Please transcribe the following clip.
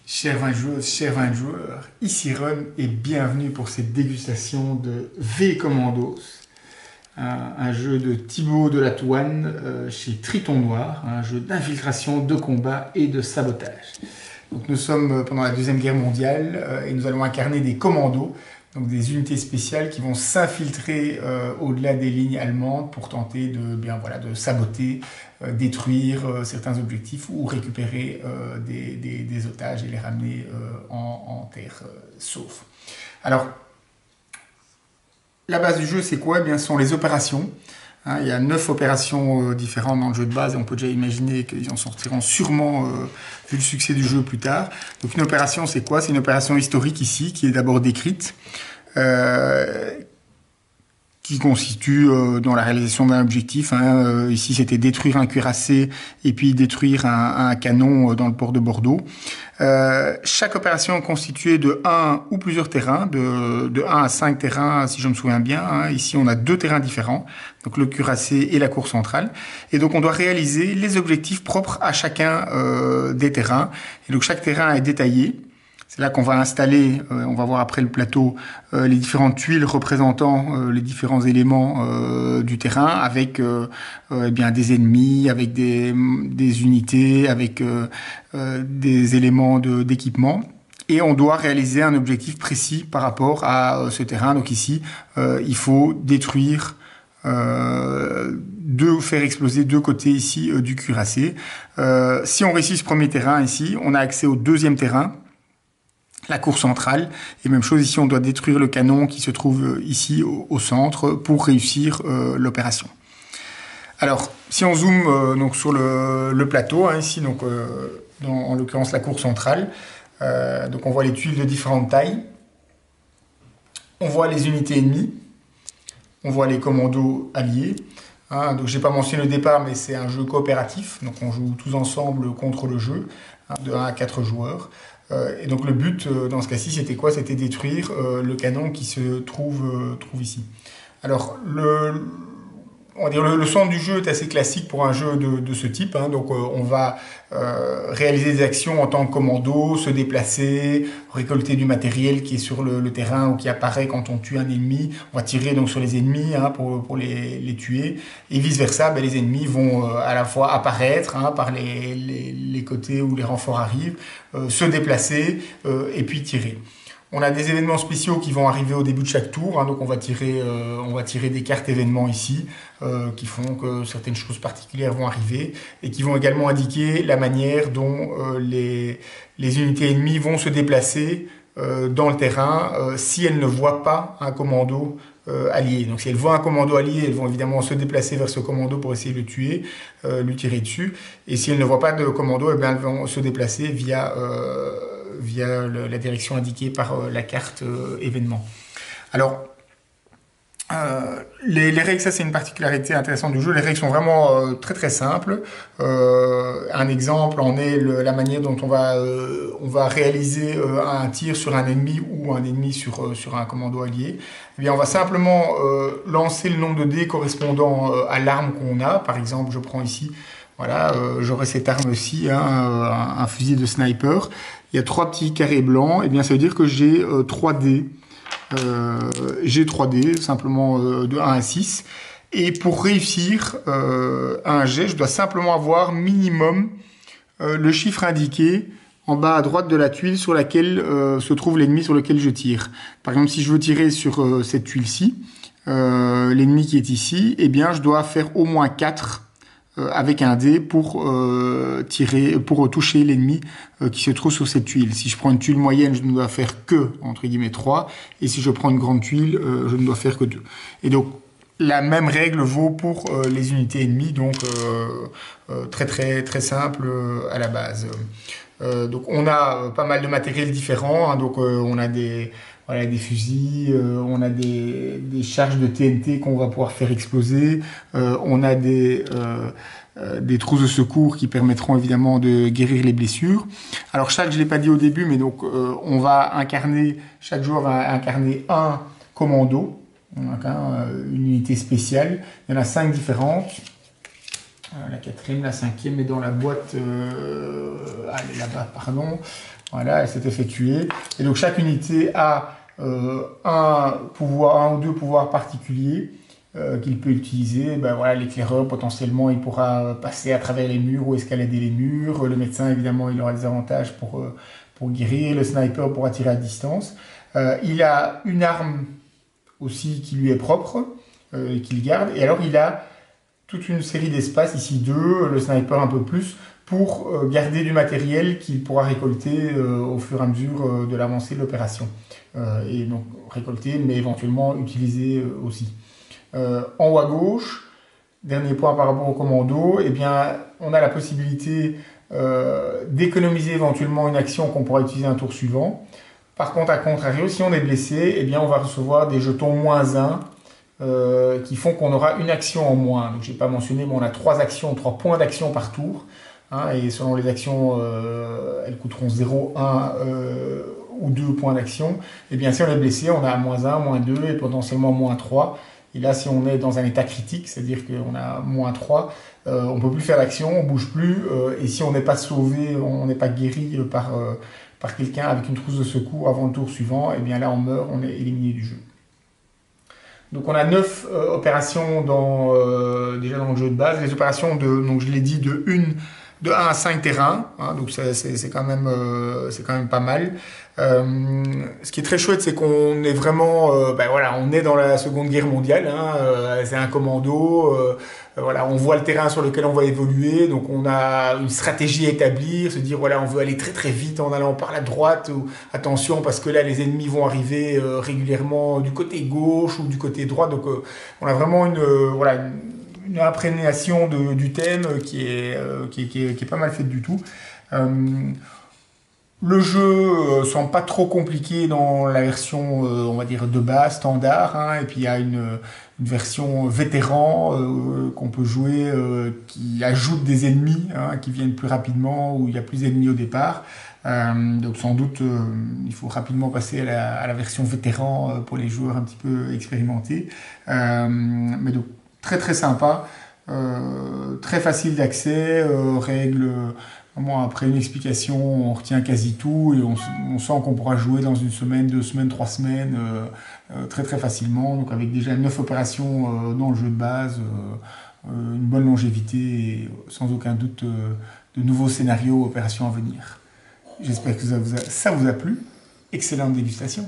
Chers vins joueuses, chers vins joueurs, ici Ron et bienvenue pour cette dégustation de V Commandos, un jeu de Thibaut de la Touane chez Triton Noir, un jeu d'infiltration, de combat et de sabotage. Donc nous sommes pendant la Deuxième Guerre mondiale et nous allons incarner des commandos, donc des unités spéciales qui vont s'infiltrer au-delà des lignes allemandes pour tenter de saboter, détruire certains objectifs ou récupérer des otages et les ramener en terre sauf. Alors, la base du jeu, c'est quoi? Eh bien, ce sont les opérations. Hein, il y a 9 opérations différentes dans le jeu de base et on peut déjà imaginer qu'ils en sortiront sûrement vu le succès du jeu plus tard. Donc une opération, c'est quoi? C'est une opération historique ici qui est d'abord décrite, qui consiste dans la réalisation d'un objectif. Ici, c'était détruire un cuirassé et puis détruire un canon dans le port de Bordeaux. Chaque opération est constituée de 1 ou plusieurs terrains, de 1 à 5 terrains, si je me souviens bien. Ici, on a 2 terrains différents, donc le cuirassé et la cour centrale. Et donc, on doit réaliser les objectifs propres à chacun des terrains. Et donc, chaque terrain est détaillé. C'est là qu'on va installer, on va voir après le plateau, les différentes tuiles représentant les différents éléments du terrain, avec des ennemis, avec des unités, avec des éléments d'équipement. Et on doit réaliser un objectif précis par rapport à ce terrain. Donc ici, il faut détruire, faire exploser 2 côtés ici du cuirassé. Si on réussit ce premier terrain ici, on a accès au deuxième terrain, la cour centrale, et même chose ici, on doit détruire le canon qui se trouve ici au centre pour réussir l'opération. Alors, si on zoome donc sur le plateau, ici, donc, en l'occurrence la cour centrale, donc on voit les tuiles de différentes tailles, on voit les unités ennemies, on voit les commandos alliés. Donc j'ai pas mentionné au départ, mais c'est un jeu coopératif, donc on joue tous ensemble contre le jeu, de 1 à 4 joueurs. Et donc le but dans ce cas-ci, c'était quoi? C'était détruire le canon qui se trouve ici. Alors on va dire le centre du jeu est assez classique pour un jeu de ce type. Donc on va réaliser des actions en tant que commando, se déplacer, récolter du matériel qui est sur le terrain ou qui apparaît quand on tue un ennemi. On va tirer donc sur les ennemis pour les tuer. Et vice versa, les ennemis vont à la fois apparaître par les côtés où les renforts arrivent, se déplacer et puis tirer. On a des événements spéciaux qui vont arriver au début de chaque tour, donc on va tirer des cartes événements ici qui font que certaines choses particulières vont arriver et qui vont également indiquer la manière dont les unités ennemies vont se déplacer dans le terrain si elles ne voient pas un commando allié. Donc si elles voient un commando allié, elles vont évidemment se déplacer vers ce commando pour essayer de le tuer, lui tirer dessus. Et si elles ne voient pas de commando, elles vont se déplacer via la direction indiquée par la carte événement. Alors, les règles, ça c'est une particularité intéressante du jeu. Les règles sont vraiment très très simples. Un exemple en est la manière dont on va réaliser un tir sur un ennemi ou un ennemi sur un commando allié. Eh bien, on va simplement lancer le nombre de dés correspondant à l'arme qu'on a. Par exemple, je prends ici, voilà, j'aurai cette arme-ci, un fusil de sniper. Il y a 3 petits carrés blancs. Et bien, ça veut dire que j'ai 3 dés. J'ai 3 dés, simplement de 1 à 6. Et pour réussir un jet, je dois simplement avoir minimum le chiffre indiqué en bas à droite de la tuile sur laquelle se trouve l'ennemi sur lequel je tire. Par exemple, si je veux tirer sur cette tuile-ci, l'ennemi qui est ici, eh bien, je dois faire au moins 4 avec un dé pour toucher l'ennemi qui se trouve sur cette tuile. Si je prends une tuile moyenne, je ne dois faire que, entre guillemets, 3. Et si je prends une grande tuile, je ne dois faire que 2. Et donc, la même règle vaut pour les unités ennemies, donc très très très simple à la base. Donc on a pas mal de matériel différent, donc on a des fusils, on a des charges de TNT qu'on va pouvoir faire exploser, on a des trousses de secours qui permettront évidemment de guérir les blessures. Alors chaque, je l'ai pas dit au début, mais donc chaque joueur va incarner un commando, donc une unité spéciale. Il y en a 5 différentes. La quatrième, la cinquième est dans la boîte. Elle est là-bas, pardon. Voilà, elle s'est effectuée. Et donc chaque unité a un ou deux pouvoirs particuliers qu'il peut utiliser. Ben, voilà, l'éclaireur, potentiellement, il pourra passer à travers les murs ou escalader les murs. Le médecin, évidemment, il aura des avantages pour guérir. Le sniper pourra tirer à distance. Il a une arme aussi qui lui est propre, qu'il garde. Et alors, il a toute une série d'espaces, ici deux, le sniper un peu plus, pour garder du matériel qu'il pourra récolter au fur et à mesure de l'avancée de l'opération. Et donc récolter, mais éventuellement utiliser aussi. En haut à gauche, dernier point par rapport au commando, eh bien, on a la possibilité d'économiser éventuellement une action qu'on pourra utiliser un tour suivant. Par contre, à contrario, si on est blessé, eh bien, on va recevoir des jetons -1 qui font qu'on aura une action en moins. Donc, je n'ai pas mentionné, mais on a 3 points d'action par tour. Hein, et selon les actions, elles coûteront 0, 1 ou 2 points d'action. Et bien, si on est blessé, on a -1, -2 et potentiellement -3. Et là, si on est dans un état critique, c'est-à-dire qu'on a -3, on ne peut plus faire d'action, on ne bouge plus. Et si on n'est pas sauvé, on n'est pas guéri par quelqu'un avec une trousse de secours avant le tour suivant, et bien là, on meurt, on est éliminé du jeu. Donc on a 9 opérations déjà dans le jeu de base. Les opérations donc je l'ai dit, de 1 à 5 terrains, hein, donc c'est quand même pas mal. Ce qui est très chouette, c'est qu'on est vraiment, voilà, on est dans la Seconde Guerre mondiale, hein, c'est un commando, voilà, on voit le terrain sur lequel on va évoluer, donc on a une stratégie à établir, se dire voilà, on veut aller très très vite en allant par la droite, ou attention parce que là les ennemis vont arriver régulièrement du côté gauche ou du côté droit, donc on a vraiment une imprégnation du thème qui est pas mal faite du tout. Le jeu semble pas trop compliqué dans la version, on va dire, de base, standard, hein, et puis il y a une version vétéran qu'on peut jouer qui ajoute des ennemis, hein, qui viennent plus rapidement, où il y a plus d'ennemis au départ. Donc sans doute, il faut rapidement passer à la version vétéran pour les joueurs un petit peu expérimentés. Mais donc très très sympa, très facile d'accès, règles. Après une explication, on retient quasi tout et on sent qu'on pourra jouer dans une semaine, 2 semaines, 3 semaines très très facilement. Donc avec déjà 9 opérations dans le jeu de base, une bonne longévité et sans aucun doute de nouveaux scénarios, opérations à venir. J'espère que ça vous a plu. Excellente dégustation.